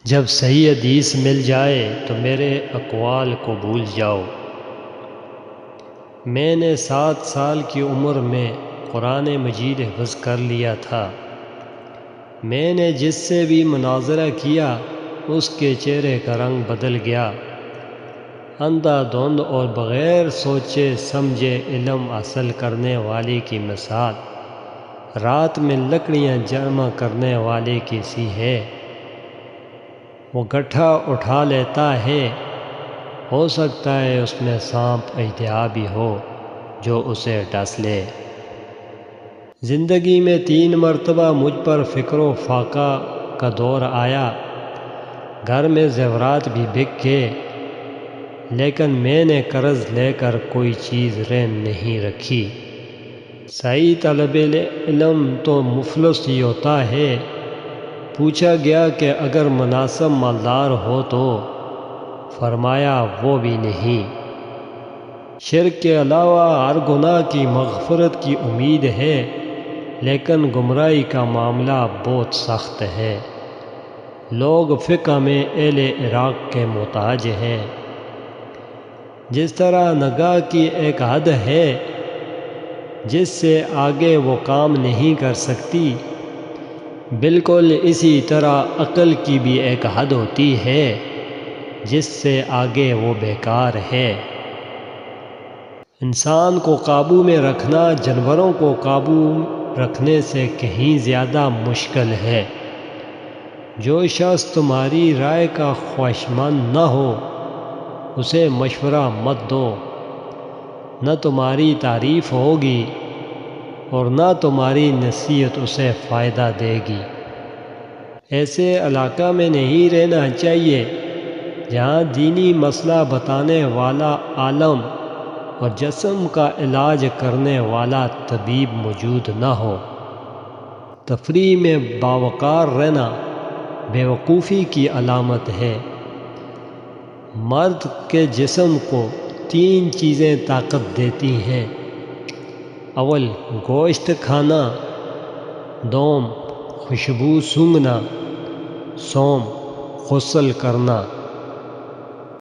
جب صحیح حدیث مل جائے تو میرے اقوال کو بھول جاؤ۔ میں نے 7 سال کی عمر میں قرآن مجید حفظ کر لیا تھا۔ میں نے جس سے بھی مناظرہ کیا اس کے چہرے کا رنگ بدل گیا۔ اندھا دھند اور بغیر سوچے سمجھے علم حاصل کرنے والے کی مثال رات میں لکڑیاں جمع کرنے والے کی سی ہے۔ وہ گٹھا اٹھا لیتا ہے، ہو سکتا ہے اس میں سانپ اژدہا بھی ہو جو اسے ڈس لے۔ زندگی میں 3 مرتبہ مجھ پر فکر و فاقہ کا دور آیا۔ گھر میں زیورات بھی بک گئے، لیکن میں نے قرض لے کر کوئی چیز رہن نہیں رکھی۔ صحیح طالب علم تو مفلس ہی ہوتا ہے۔ پوچھا گیا کہ اگر مناسب مالدار ہو تو؟ فرمایا وہ بھی نہیں۔ شرک کے علاوہ ہر گناہ کی مغفرت کی امید ہے، لیکن گمراہی کا معاملہ بہت سخت ہے۔ لوگ فقہ میں اہل عراق کے محتاج ہیں۔ جس طرح نگاہ کی ایک حد ہے جس سے آگے وہ کام نہیں کر سکتی، بالکل اسی طرح عقل کی بھی ایک حد ہوتی ہے جس سے آگے وہ بیکار ہے۔ انسان کو قابو میں رکھنا جانوروں کو قابو رکھنے سے کہیں زیادہ مشکل ہے۔ جو شخص تمہاری رائے کا خواہشمند نہ ہو اسے مشورہ مت دو، نہ تمہاری تعریف ہوگی اور نہ تمہاری نصیحت اسے فائدہ دے گی۔ ایسے علاقہ میں نہیں رہنا چاہیے جہاں دینی مسئلہ بتانے والا عالم اور جسم کا علاج کرنے والا طبیب موجود نہ ہو۔ تفریح میں باوقار رہنا بیوقوفی کی علامت ہے۔ مرد کے جسم کو 3 چیزیں طاقت دیتی ہیں: اول گوشت کھانا، دوم خوشبو سونگھنا، سوم غسل کرنا۔